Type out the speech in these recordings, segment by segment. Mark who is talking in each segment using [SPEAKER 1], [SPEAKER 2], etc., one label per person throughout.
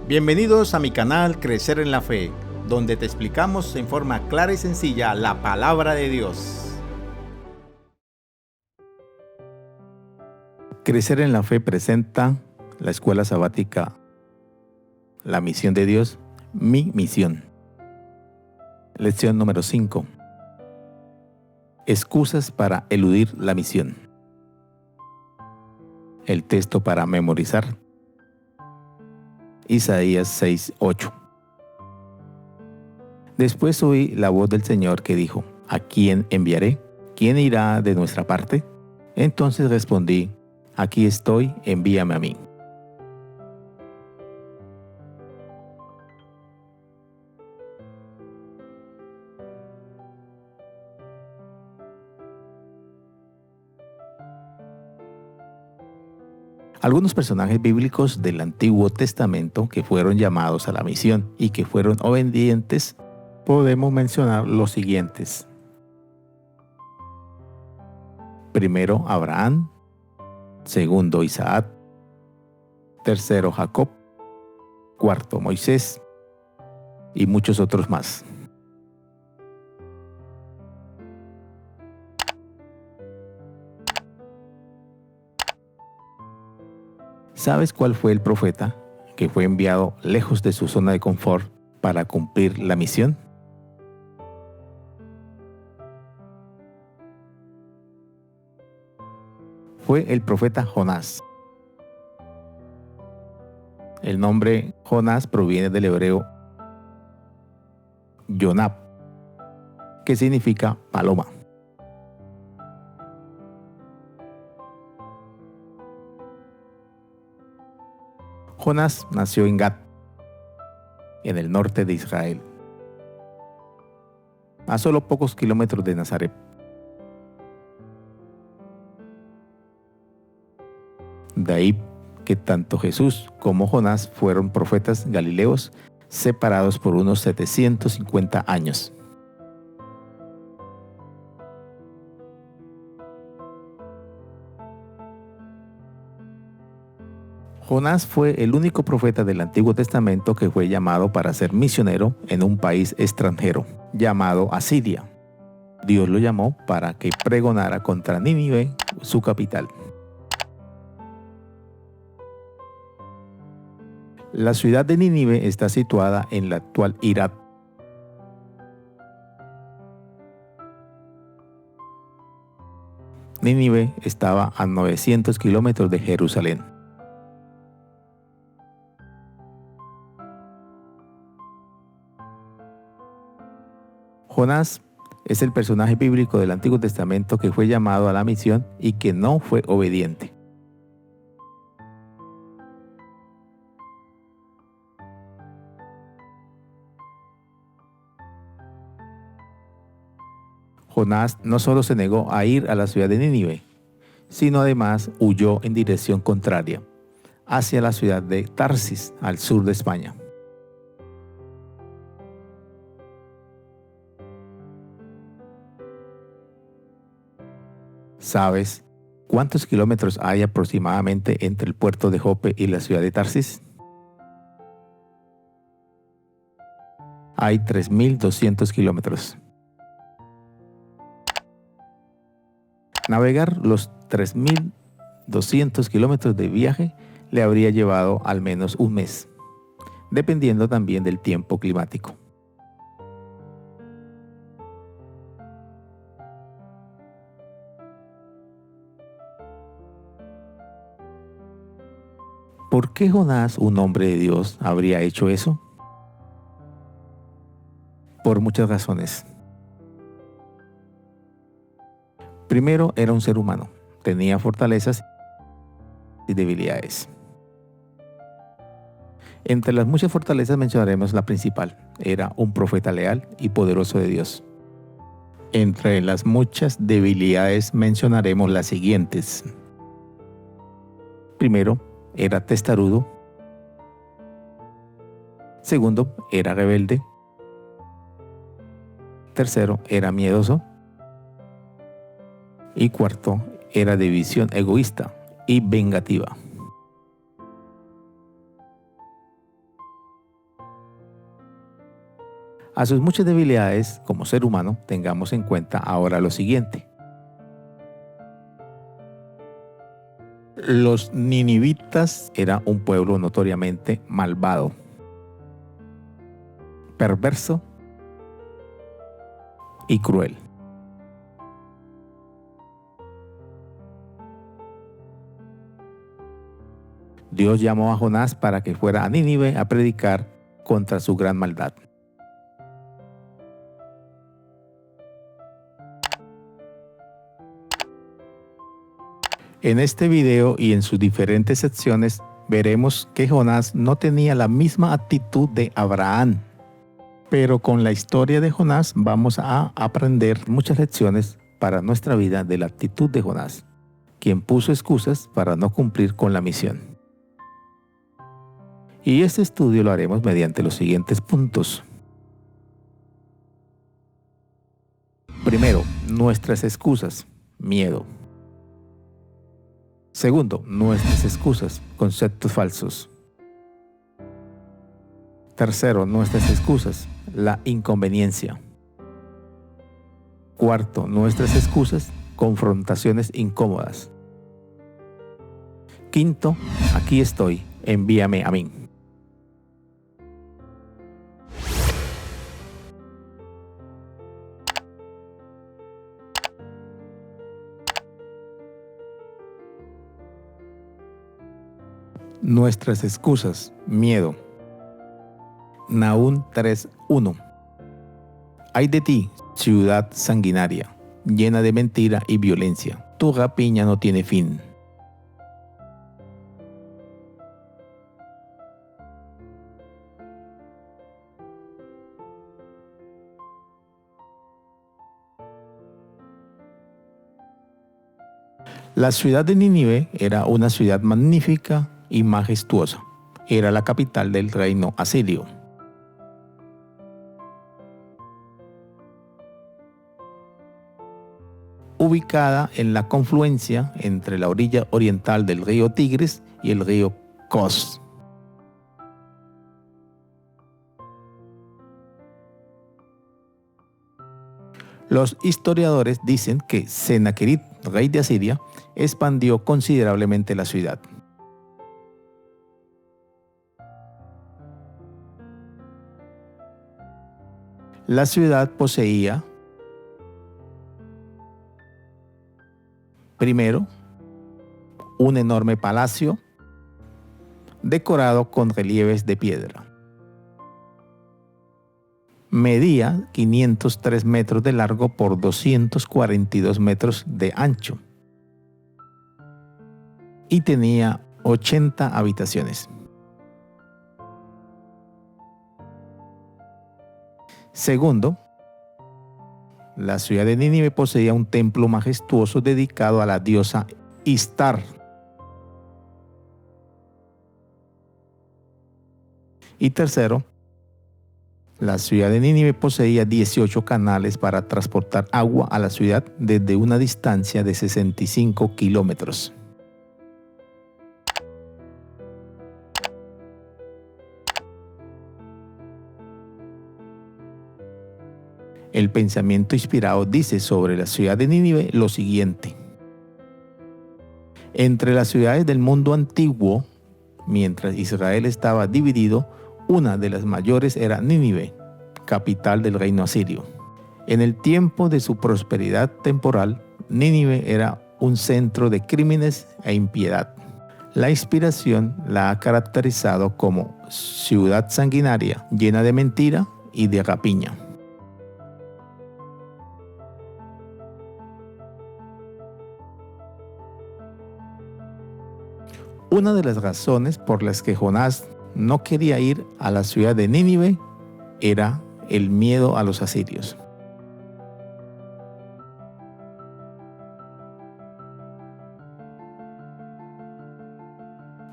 [SPEAKER 1] Bienvenidos a mi canal Crecer en la Fe, donde te explicamos en forma clara y sencilla la palabra de Dios. Crecer en la Fe presenta la escuela sabática La misión de Dios, mi misión. Lección número 5. Excusas para eludir la misión. El texto para memorizar. Isaías 6:8. Después oí la voz del Señor que dijo: ¿A quién enviaré? ¿Quién irá de nuestra parte? Entonces respondí: Aquí estoy, envíame a mí. Algunos personajes bíblicos del Antiguo Testamento que fueron llamados a la misión y que fueron obedientes, podemos mencionar los siguientes. Primero, Abraham. Segundo, Isaac. Tercero, Jacob. Cuarto, Moisés. Y muchos otros más. ¿Sabes cuál fue el profeta que fue enviado lejos de su zona de confort para cumplir la misión? Fue el profeta Jonás. El nombre Jonás proviene del hebreo Yonab, que significa paloma. Jonás nació en Gat, en el norte de Israel, a solo pocos kilómetros de Nazaret. De ahí que tanto Jesús como Jonás fueron profetas galileos separados por unos 750 años. Jonás fue el único profeta del Antiguo Testamento que fue llamado para ser misionero en un país extranjero, llamado Asiria. Dios lo llamó para que pregonara contra Nínive, su capital. La ciudad de Nínive está situada en la actual Irak. Nínive estaba a 900 kilómetros de Jerusalén. Jonás es el personaje bíblico del Antiguo Testamento que fue llamado a la misión y que no fue obediente. Jonás no solo se negó a ir a la ciudad de Nínive, sino además huyó en dirección contraria, hacia la ciudad de Tarsis, al sur de España. ¿Sabes cuántos kilómetros hay aproximadamente entre el puerto de Jope y la ciudad de Tarsis? Hay 3.200 kilómetros. Navegar los 3.200 kilómetros de viaje le habría llevado al menos un mes, dependiendo también del tiempo climático. ¿Por qué Jonás, un hombre de Dios, habría hecho eso? Por muchas razones. Primero, era un ser humano, tenía fortalezas y debilidades. Entre las muchas fortalezas mencionaremos la principal: era un profeta leal y poderoso de Dios. Entre las muchas debilidades mencionaremos las siguientes. Primero, era testarudo. Segundo, era rebelde. Tercero, era miedoso. Y cuarto, era de visión egoísta y vengativa. A sus muchas debilidades como ser humano, tengamos en cuenta ahora lo siguiente. Los ninivitas era un pueblo notoriamente malvado, perverso y cruel. Dios llamó a Jonás para que fuera a Nínive a predicar contra su gran maldad. En este video y en sus diferentes secciones veremos que Jonás no tenía la misma actitud de Abraham. Pero con la historia de Jonás vamos a aprender muchas lecciones para nuestra vida de la actitud de Jonás, quien puso excusas para no cumplir con la misión. Y este estudio lo haremos mediante los siguientes puntos. Primero, nuestras excusas, miedo. Segundo, nuestras excusas, conceptos falsos. Tercero, nuestras excusas, la inconveniencia. Cuarto, nuestras excusas, confrontaciones incómodas. Quinto, aquí estoy, envíame a mí. Nuestras excusas, miedo. Nahum 3:1. Ay de ti, ciudad sanguinaria, llena de mentira y violencia. Tu rapiña no tiene fin. La ciudad de Nínive era una ciudad magnífica y majestuosa. Era la capital del reino asirio. Ubicada en la confluencia entre la orilla oriental del río Tigris y el río Kos. Los historiadores dicen que Sennacherib, rey de Asiria, expandió considerablemente la ciudad. La ciudad poseía, primero, un enorme palacio decorado con relieves de piedra. Medía 503 metros de largo por 242 metros de ancho y tenía 80 habitaciones. Segundo, la ciudad de Nínive poseía un templo majestuoso dedicado a la diosa Ishtar. Y tercero, la ciudad de Nínive poseía 18 canales para transportar agua a la ciudad desde una distancia de 65 kilómetros. El pensamiento inspirado dice sobre la ciudad de Nínive lo siguiente. Entre las ciudades del mundo antiguo, mientras Israel estaba dividido, una de las mayores era Nínive, capital del reino asirio. En el tiempo de su prosperidad temporal, Nínive era un centro de crímenes e impiedad. La inspiración la ha caracterizado como ciudad sanguinaria, llena de mentira y de rapiña. Una de las razones por las que Jonás no quería ir a la ciudad de Nínive era el miedo a los asirios.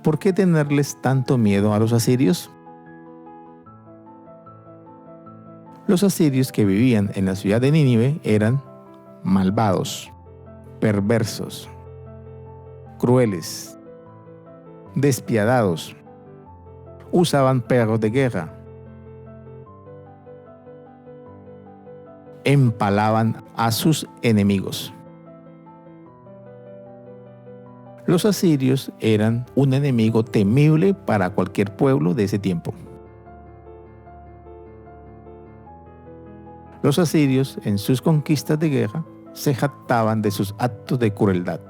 [SPEAKER 1] ¿Por qué tenerles tanto miedo a los asirios? Los asirios que vivían en la ciudad de Nínive eran malvados, perversos, crueles, despiadados, usaban perros de guerra, empalaban a sus enemigos. Los asirios eran un enemigo temible para cualquier pueblo de ese tiempo. Los asirios, en sus conquistas de guerra, se jactaban de sus actos de crueldad.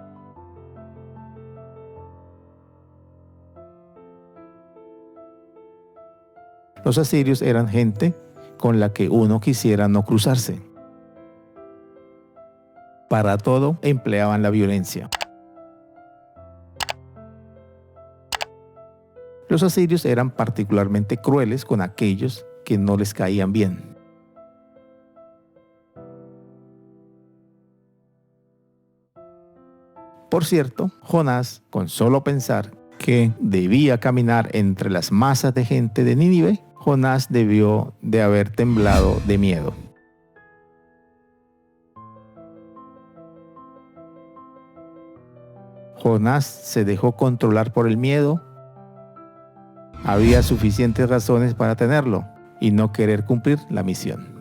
[SPEAKER 1] Los asirios eran gente con la que uno quisiera no cruzarse. Para todo empleaban la violencia. Los asirios eran particularmente crueles con aquellos que no les caían bien. Por cierto, Jonás, con solo pensar que debía caminar entre las masas de gente de Nínive, Jonás debió de haber temblado de miedo. Jonás se dejó controlar por el miedo. Había suficientes razones para tenerlo y no querer cumplir la misión.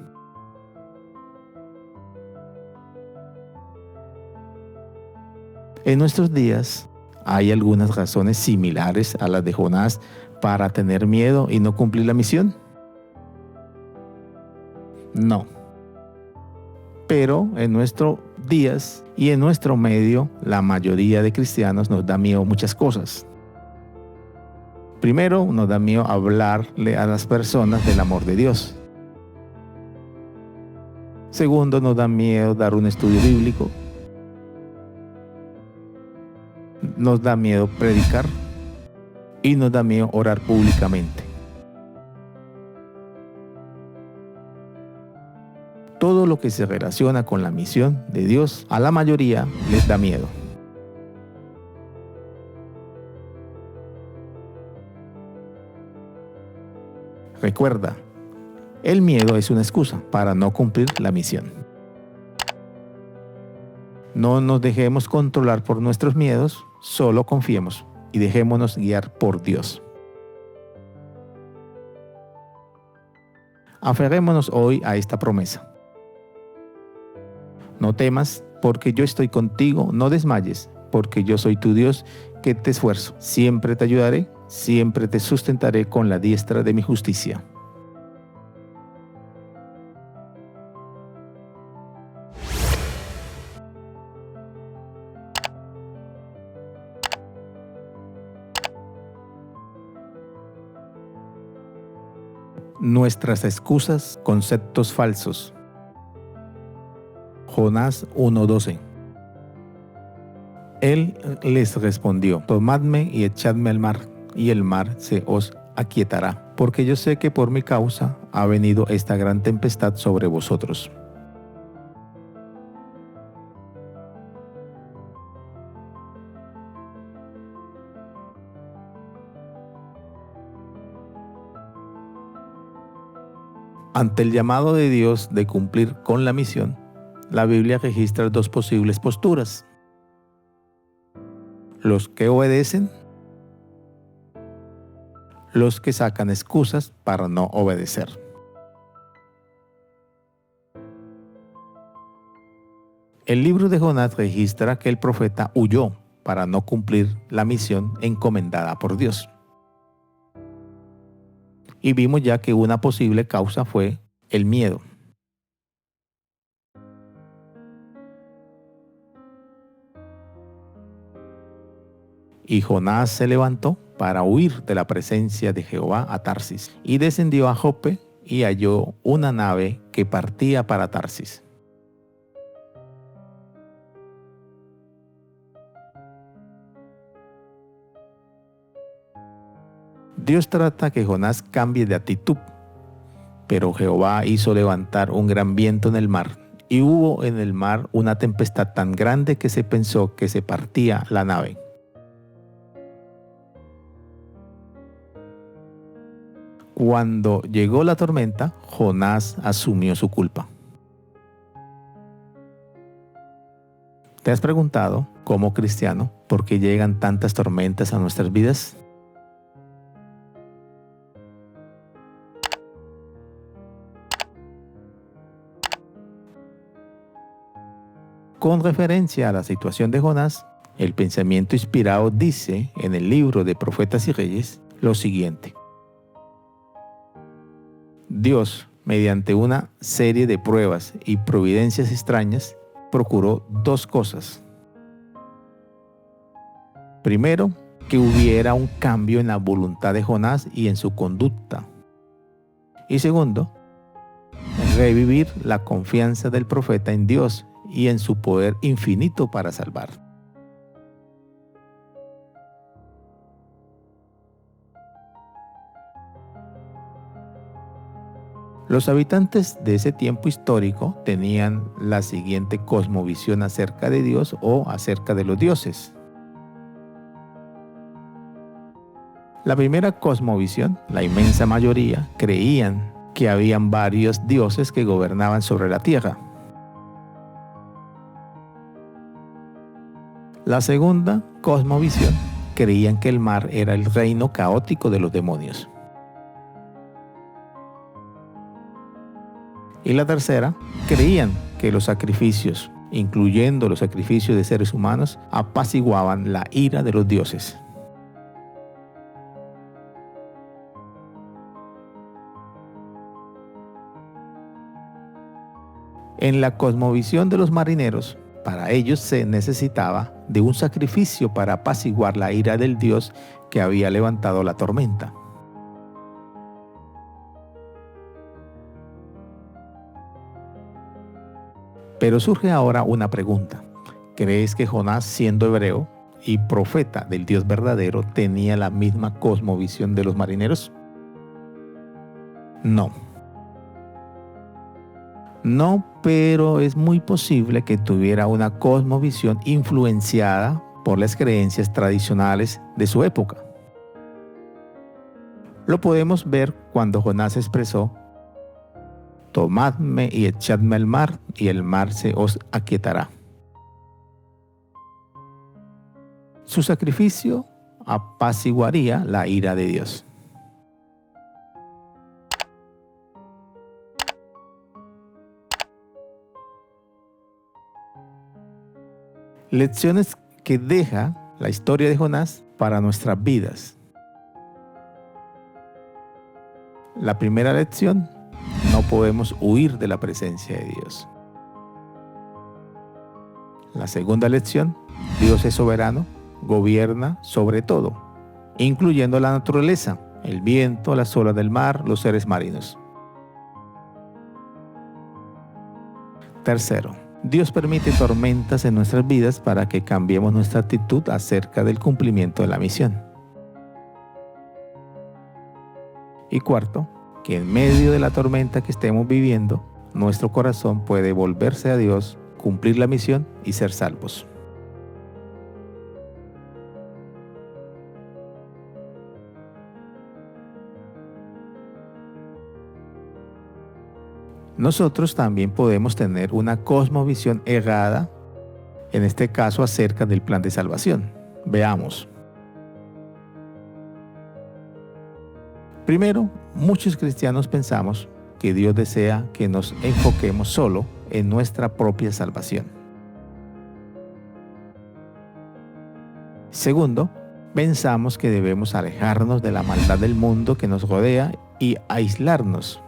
[SPEAKER 1] En nuestros días hay algunas razones similares a las de Jonás para tener miedo y no cumplir la misión. No. Pero en nuestros días y en nuestro medio, la mayoría de cristianos nos da miedo muchas cosas. Primero, nos da miedo hablarle a las personas del amor de Dios. Segundo, nos da miedo dar un estudio bíblico. Nos da miedo predicar y nos da miedo orar públicamente. Todo lo que se relaciona con la misión de Dios, a la mayoría les da miedo. Recuerda, el miedo es una excusa para no cumplir la misión. No nos dejemos controlar por nuestros miedos, solo confiemos y dejémonos guiar por Dios. Aferrémonos hoy a esta promesa. No temas, porque yo estoy contigo, no desmayes, porque yo soy tu Dios, que te esfuerzo. Siempre te ayudaré, siempre te sustentaré con la diestra de mi justicia. Nuestras excusas, conceptos falsos. Jonás 1:12. Él les respondió: tomadme y echadme al mar, y el mar se os aquietará, porque yo sé que por mi causa ha venido esta gran tempestad sobre vosotros. Ante el llamado de Dios de cumplir con la misión, la Biblia registra dos posibles posturas: los que obedecen, los que sacan excusas para no obedecer. El libro de Jonás registra que el profeta huyó para no cumplir la misión encomendada por Dios. Y vimos ya que una posible causa fue el miedo. Y Jonás se levantó para huir de la presencia de Jehová a Tarsis, y descendió a Jope y halló una nave que partía para Tarsis. Dios trata que Jonás cambie de actitud, pero Jehová hizo levantar un gran viento en el mar, y hubo en el mar una tempestad tan grande que se pensó que se partía la nave. Cuando llegó la tormenta, Jonás asumió su culpa. ¿Te has preguntado, como cristiano, por qué llegan tantas tormentas a nuestras vidas? Con referencia a la situación de Jonás, el pensamiento inspirado dice en el libro de Profetas y Reyes lo siguiente: Dios, mediante una serie de pruebas y providencias extrañas, procuró dos cosas. Primero, que hubiera un cambio en la voluntad de Jonás y en su conducta. Y segundo, revivir la confianza del profeta en Dios y en su poder infinito para salvar. Los habitantes de ese tiempo histórico tenían la siguiente cosmovisión acerca de Dios o acerca de los dioses. La primera cosmovisión, la inmensa mayoría, creían que habían varios dioses que gobernaban sobre la tierra. La segunda cosmovisión, creían que el mar era el reino caótico de los demonios. Y la tercera, creían que los sacrificios, incluyendo los sacrificios de seres humanos, apaciguaban la ira de los dioses. En la cosmovisión de los marineros, para ellos se necesitaba de un sacrificio para apaciguar la ira del Dios que había levantado la tormenta. Pero surge ahora una pregunta. ¿Crees que Jonás, siendo hebreo y profeta del Dios verdadero, tenía la misma cosmovisión de los marineros? No. No, pero es muy posible que tuviera una cosmovisión influenciada por las creencias tradicionales de su época. Lo podemos ver cuando Jonás expresó: tomadme y echadme al mar, y el mar se os aquietará. Su sacrificio apaciguaría la ira de Dios. Lecciones que deja la historia de Jonás para nuestras vidas. La primera lección: no podemos huir de la presencia de Dios. La segunda lección: Dios es soberano, gobierna sobre todo, incluyendo la naturaleza, el viento, las olas del mar, los seres marinos. Tercero, Dios permite tormentas en nuestras vidas para que cambiemos nuestra actitud acerca del cumplimiento de la misión. Y cuarto, que en medio de la tormenta que estemos viviendo, nuestro corazón puede volverse a Dios, cumplir la misión y ser salvos. Nosotros también podemos tener una cosmovisión errada, en este caso acerca del plan de salvación. Veamos. Primero, muchos cristianos pensamos que Dios desea que nos enfoquemos solo en nuestra propia salvación. Segundo, pensamos que debemos alejarnos de la maldad del mundo que nos rodea y aislarnos.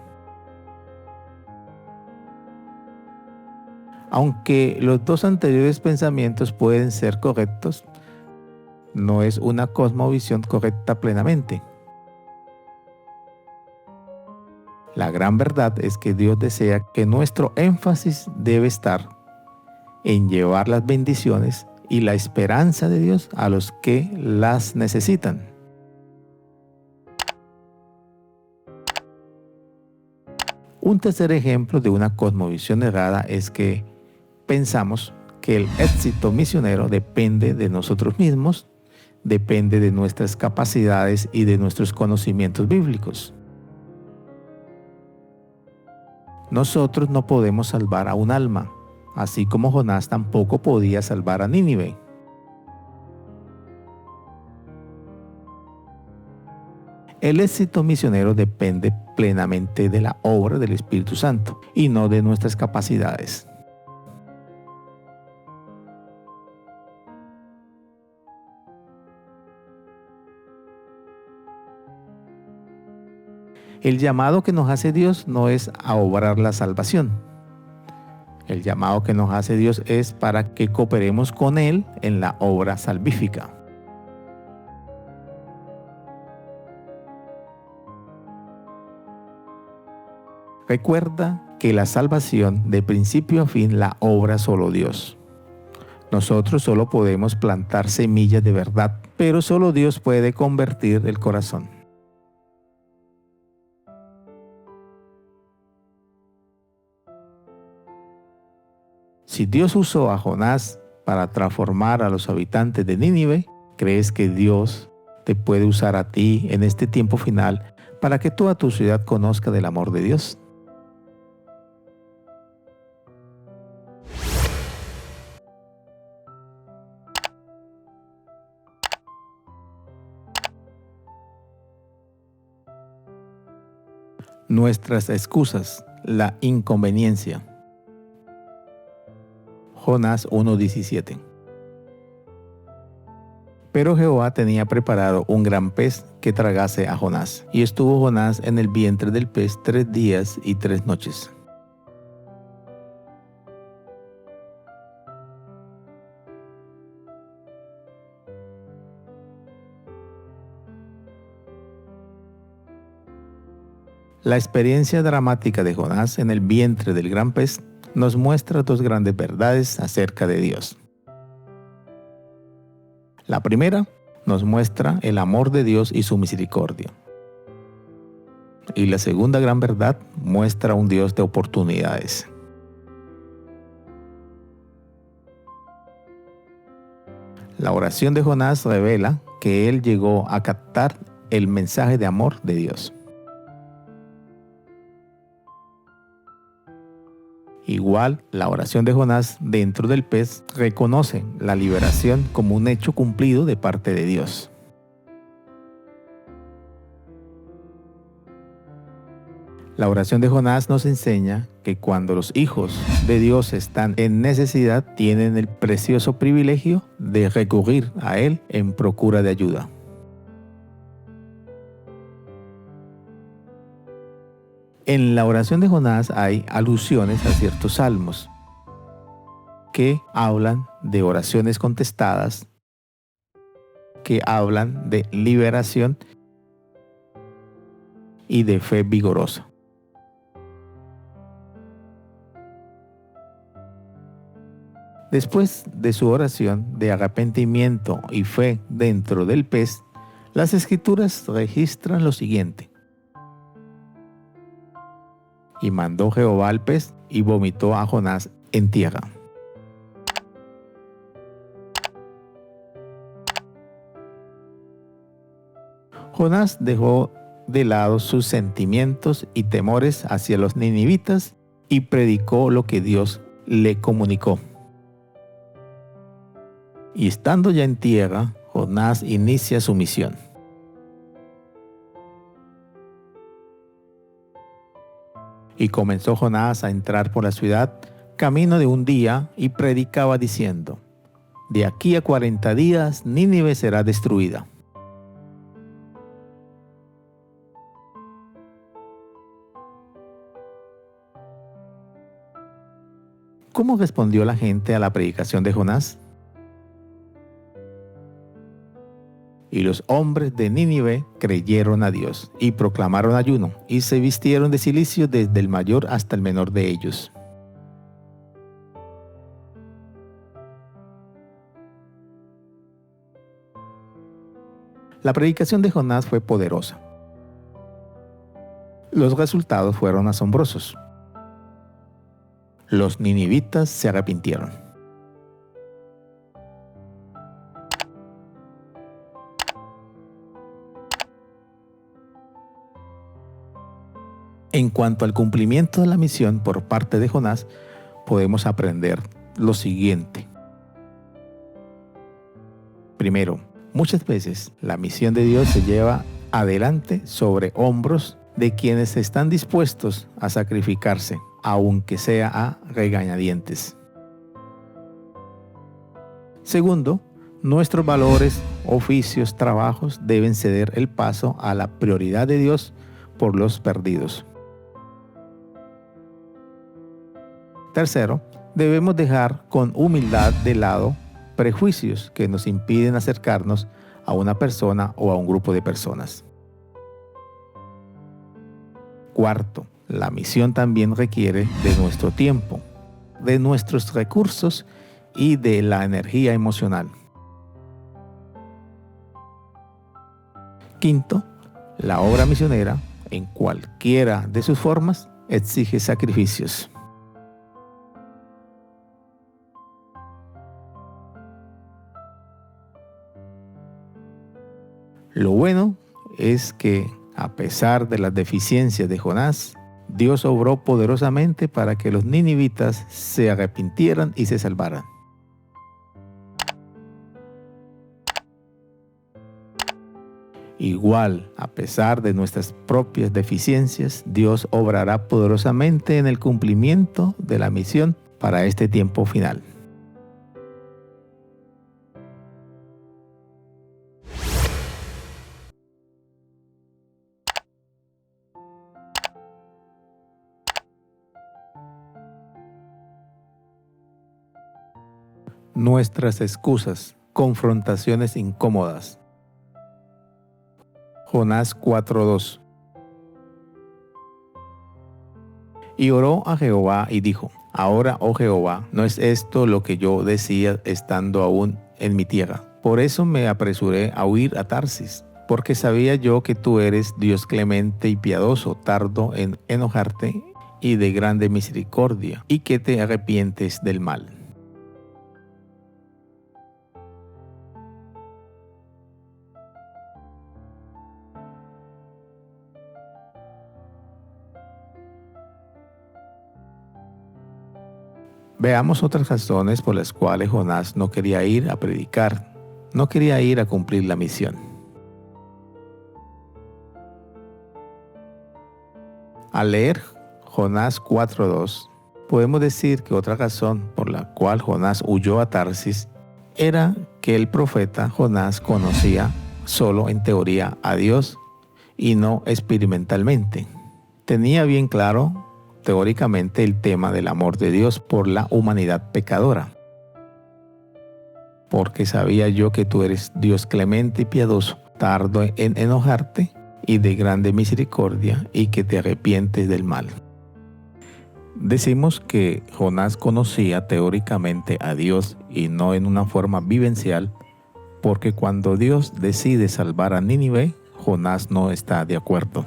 [SPEAKER 1] Aunque los dos anteriores pensamientos pueden ser correctos, no es una cosmovisión correcta plenamente. La gran verdad es que Dios desea que nuestro énfasis debe estar en llevar las bendiciones y la esperanza de Dios a los que las necesitan. Un tercer ejemplo de una cosmovisión errada es que pensamos que el éxito misionero depende de nosotros mismos, depende de nuestras capacidades y de nuestros conocimientos bíblicos. Nosotros no podemos salvar a un alma, así como Jonás tampoco podía salvar a Nínive. El éxito misionero depende plenamente de la obra del Espíritu Santo y no de nuestras capacidades. El llamado que nos hace Dios no es a obrar la salvación. El llamado que nos hace Dios es para que cooperemos con Él en la obra salvífica. Recuerda que la salvación, de principio a fin, la obra solo Dios. Nosotros solo podemos plantar semillas de verdad, pero solo Dios puede convertir el corazón. Si Dios usó a Jonás para transformar a los habitantes de Nínive, ¿crees que Dios te puede usar a ti en este tiempo final para que toda tu ciudad conozca del amor de Dios? Nuestras excusas, la inconveniencia. Jonás 1:17. Pero Jehová tenía preparado un gran pez que tragase a Jonás, y estuvo Jonás en el vientre del pez 3 días y 3 noches. La experiencia dramática de Jonás en el vientre del gran pez nos muestra dos grandes verdades acerca de Dios. La primera nos muestra el amor de Dios y su misericordia. Y la segunda gran verdad muestra un Dios de oportunidades. La oración de Jonás revela que él llegó a captar el mensaje de amor de Dios. Igual, la oración de Jonás dentro del pez reconoce la liberación como un hecho cumplido de parte de Dios. La oración de Jonás nos enseña que cuando los hijos de Dios están en necesidad, tienen el precioso privilegio de recurrir a Él en procura de ayuda. En la oración de Jonás hay alusiones a ciertos salmos que hablan de oraciones contestadas, que hablan de liberación y de fe vigorosa. Después de su oración de arrepentimiento y fe dentro del pez, las Escrituras registran lo siguiente. Y mandó Jehová al pez y vomitó a Jonás en tierra. Jonás dejó de lado sus sentimientos y temores hacia los ninivitas y predicó lo que Dios le comunicó. Y estando ya en tierra, Jonás inicia su misión. Y comenzó Jonás a entrar por la ciudad, camino de un día, y predicaba diciendo: de aquí a 40 días Nínive será destruida. ¿Cómo respondió la gente a la predicación de Jonás? Y los hombres de Nínive creyeron a Dios y proclamaron ayuno y se vistieron de cilicio desde el mayor hasta el menor de ellos. La predicación de Jonás fue poderosa. Los resultados fueron asombrosos. Los ninivitas se arrepintieron. En cuanto al cumplimiento de la misión por parte de Jonás, podemos aprender lo siguiente. Primero, muchas veces la misión de Dios se lleva adelante sobre hombros de quienes están dispuestos a sacrificarse, aunque sea a regañadientes. Segundo, nuestros valores, oficios, trabajos deben ceder el paso a la prioridad de Dios por los perdidos. Tercero, debemos dejar con humildad de lado prejuicios que nos impiden acercarnos a una persona o a un grupo de personas. Cuarto, la misión también requiere de nuestro tiempo, de nuestros recursos y de la energía emocional. Quinto, la obra misionera, en cualquiera de sus formas, exige sacrificios. Lo bueno es que, a pesar de las deficiencias de Jonás, Dios obró poderosamente para que los ninivitas se arrepintieran y se salvaran. Igual, a pesar de nuestras propias deficiencias, Dios obrará poderosamente en el cumplimiento de la misión para este tiempo final. Nuestras excusas, confrontaciones incómodas. Jonás 4:2. Y oró a Jehová y dijo: Ahora, oh Jehová, ¿no es esto lo que yo decía estando aún en mi tierra? Por eso me apresuré a huir a Tarsis, porque sabía yo que tú eres Dios clemente y piadoso, tardo en enojarte y de grande misericordia, y que te arrepientes del mal. Veamos otras razones por las cuales Jonás no quería ir a predicar, no quería ir a cumplir la misión. Al leer Jonás 4:2, podemos decir que otra razón por la cual Jonás huyó a Tarsis era que el profeta Jonás conocía solo en teoría a Dios y no experimentalmente. Tenía bien claro teóricamente el tema del amor de Dios por la humanidad pecadora. Porque sabía yo que tú eres Dios clemente y piadoso, tardo en enojarte y de grande misericordia, y que te arrepientes del mal. Decimos que Jonás conocía teóricamente a Dios y no en una forma vivencial, porque cuando Dios decide salvar a Nínive, Jonás no está de acuerdo.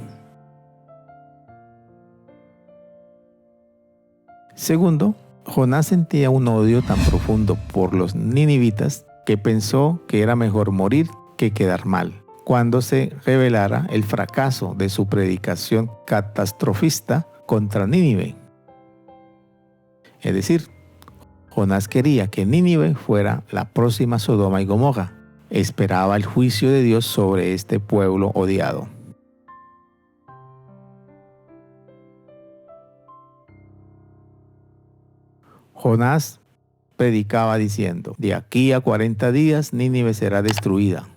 [SPEAKER 1] Segundo, Jonás sentía un odio tan profundo por los ninivitas que pensó que era mejor morir que quedar mal cuando se revelara el fracaso de su predicación catastrofista contra Nínive. Es decir, Jonás quería que Nínive fuera la próxima Sodoma y Gomorra. Esperaba el juicio de Dios sobre este pueblo odiado. Jonás predicaba diciendo: de aquí a 40 días Nínive será destruida.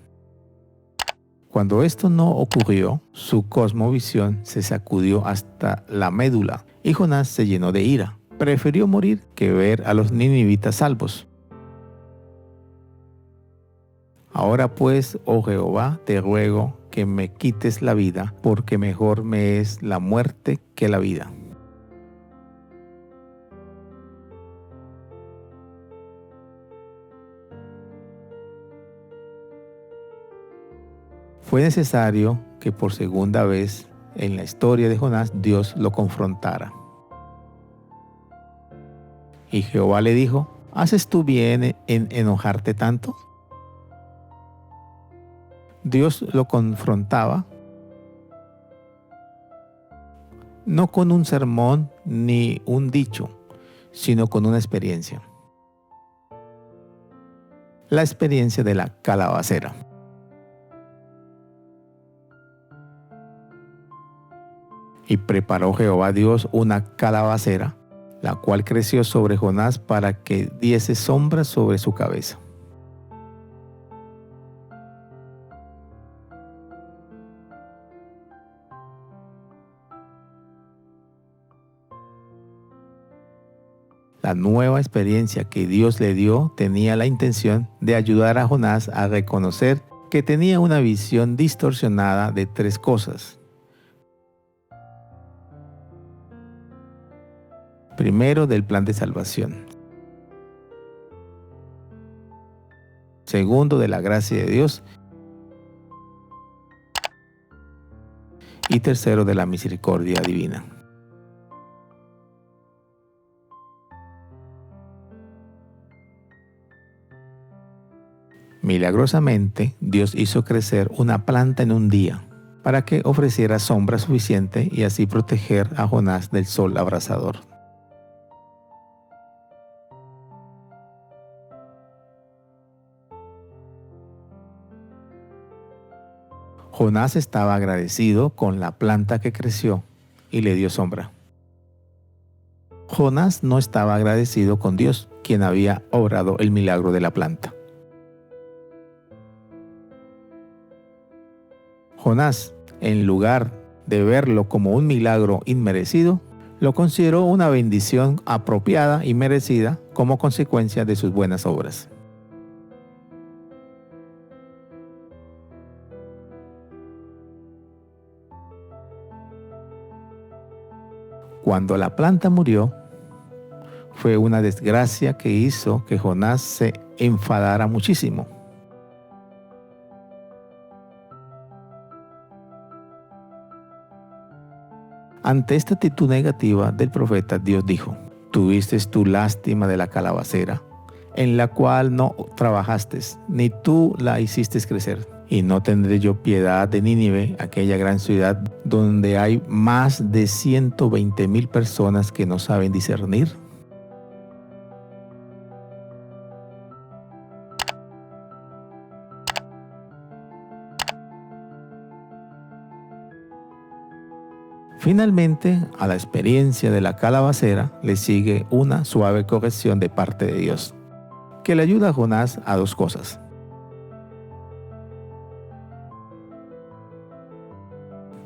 [SPEAKER 1] Cuando esto no ocurrió, su cosmovisión se sacudió hasta la médula y Jonás se llenó de ira. Prefirió morir que ver a los ninivitas salvos. Ahora pues, oh Jehová, te ruego que me quites la vida, porque mejor me es la muerte que la vida. Fue necesario que por segunda vez en la historia de Jonás Dios lo confrontara. Y Jehová le dijo: ¿haces tú bien en enojarte tanto? Dios lo confrontaba no con un sermón ni un dicho, sino con una experiencia. La experiencia de la calabacera. Y preparó Jehová Dios una calabacera, la cual creció sobre Jonás para que diese sombra sobre su cabeza. La nueva experiencia que Dios le dio tenía la intención de ayudar a Jonás a reconocer que tenía una visión distorsionada de tres cosas. Primero, del plan de salvación. Segundo, de la gracia de Dios. Y tercero, de la misericordia divina. Milagrosamente, Dios hizo crecer una planta en un día para que ofreciera sombra suficiente y así proteger a Jonás del sol abrasador. Jonás estaba agradecido con la planta que creció y le dio sombra. Jonás no estaba agradecido con Dios, quien había obrado el milagro de la planta. Jonás, en lugar de verlo como un milagro inmerecido, lo consideró una bendición apropiada y merecida como consecuencia de sus buenas obras. Cuando la planta murió, fue una desgracia que hizo que Jonás se enfadara muchísimo. Ante esta actitud negativa del profeta, Dios dijo: «Tuviste tu lástima de la calabacera, en la cual no trabajaste, ni tú la hiciste crecer. Y no tendré yo piedad de Nínive, aquella gran ciudad donde hay más de 120,000 personas que no saben discernir». Finalmente, a la experiencia de la calabacera le sigue una suave corrección de parte de Dios, que le ayuda a Jonás a dos cosas.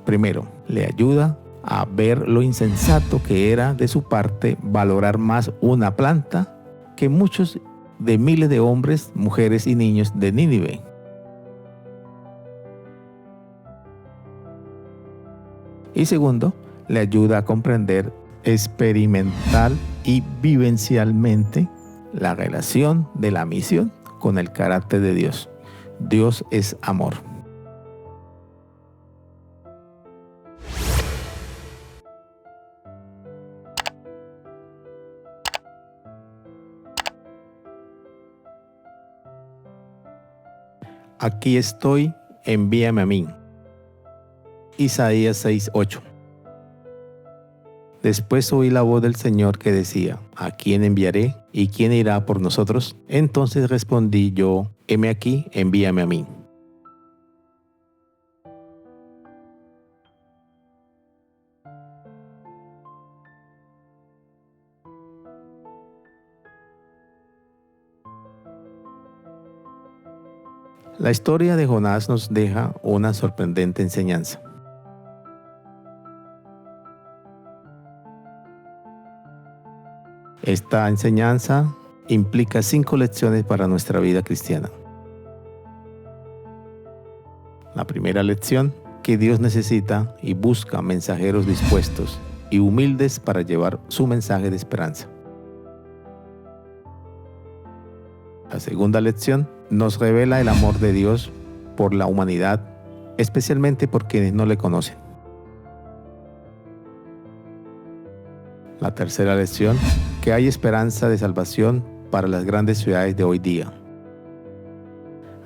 [SPEAKER 1] Primero, le ayuda a ver lo insensato que era de su parte valorar más una planta que muchos de miles de hombres, mujeres y niños de Nínive. Y segundo, le ayuda a comprender experimental y vivencialmente la relación de la misión con el carácter de Dios. Dios es amor. Aquí estoy, envíame a mí. Isaías 6:8. Después oí la voz del Señor que decía: ¿A quién enviaré? ¿Y quién irá por nosotros? Entonces respondí yo: heme aquí, envíame a mí. La historia de Jonás nos deja una sorprendente enseñanza. Esta enseñanza implica 5 lecciones para nuestra vida cristiana. La primera lección: que Dios necesita y busca mensajeros dispuestos y humildes para llevar su mensaje de esperanza. La segunda lección nos revela el amor de Dios por la humanidad, especialmente por quienes no le conocen. La tercera lección: que hay esperanza de salvación para las grandes ciudades de hoy día.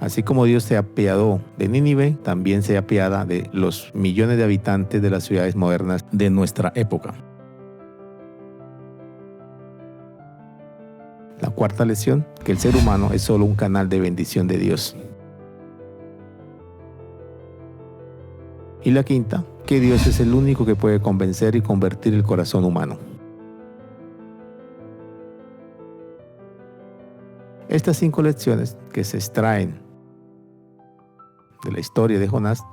[SPEAKER 1] Así como Dios se apiadó de Nínive, también se apiada de los millones de habitantes de las ciudades modernas de nuestra época. La cuarta lección: que el ser humano es solo un canal de bendición de Dios. Y la quinta: que Dios es el único que puede convencer y convertir el corazón humano. Estas 5 lecciones que se extraen de la historia de Jonás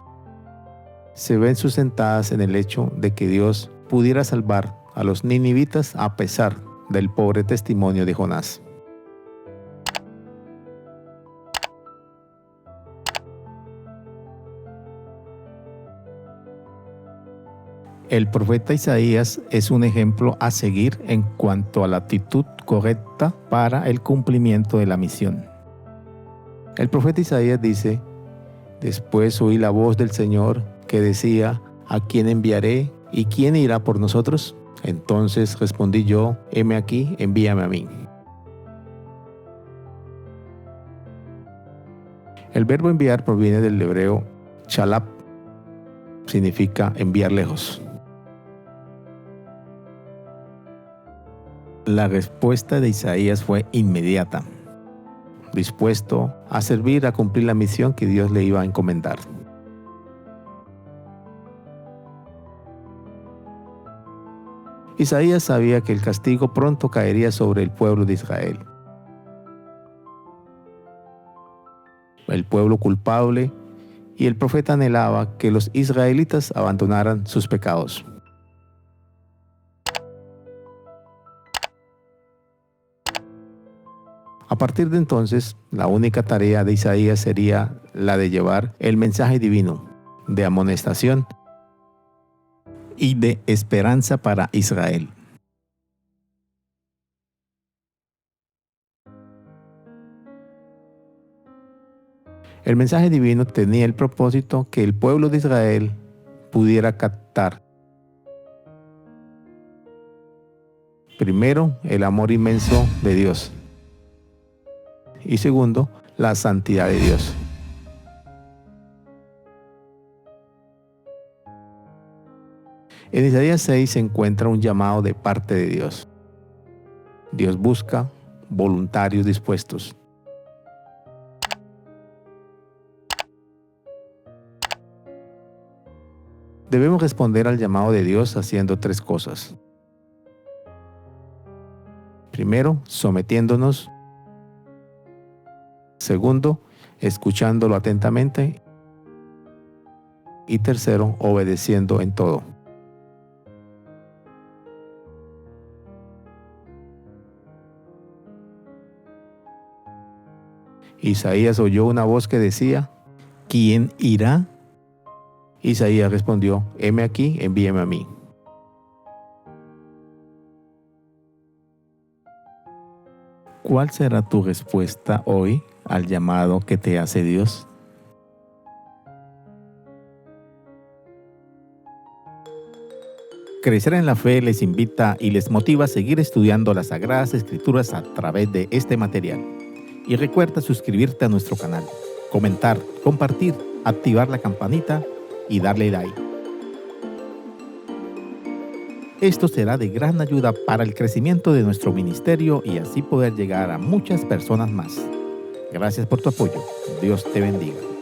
[SPEAKER 1] se ven sustentadas en el hecho de que Dios pudiera salvar a los ninivitas a pesar del pobre testimonio de Jonás. El profeta Isaías es un ejemplo a seguir en cuanto a la actitud correcta para el cumplimiento de la misión. El profeta Isaías dice: después oí la voz del Señor que decía: ¿a quién enviaré y quién irá por nosotros? Entonces respondí yo: heme aquí, envíame a mí. El verbo enviar proviene del hebreo shalap, significa enviar lejos. La respuesta de Isaías fue inmediata, dispuesto a servir a cumplir la misión que Dios le iba a encomendar. Isaías sabía que el castigo pronto caería sobre el pueblo de Israel. El pueblo culpable, y el profeta anhelaba que los israelitas abandonaran sus pecados. A partir de entonces, la única tarea de Isaías sería la de llevar el mensaje divino de amonestación y de esperanza para Israel. El mensaje divino tenía el propósito que el pueblo de Israel pudiera captar, primero, el amor inmenso de Dios, y segundo, la santidad de Dios. En Isaías 6 se encuentra un llamado de parte de Dios. Dios busca voluntarios dispuestos. Debemos responder al llamado de Dios haciendo 3 cosas. Primero, sometiéndonos. Segundo, escuchándolo atentamente. Y tercero, obedeciendo en todo. Isaías oyó una voz que decía: ¿quién irá? Isaías respondió: heme aquí, envíame a mí. ¿Cuál será tu respuesta hoy al llamado que te hace Dios? Crecer en la Fe les invita y les motiva a seguir estudiando las Sagradas Escrituras a través de este material. Y recuerda suscribirte a nuestro canal, comentar, compartir, activar la campanita y darle like. Esto será de gran ayuda para el crecimiento de nuestro ministerio y así poder llegar a muchas personas más. Gracias por tu apoyo. Dios te bendiga.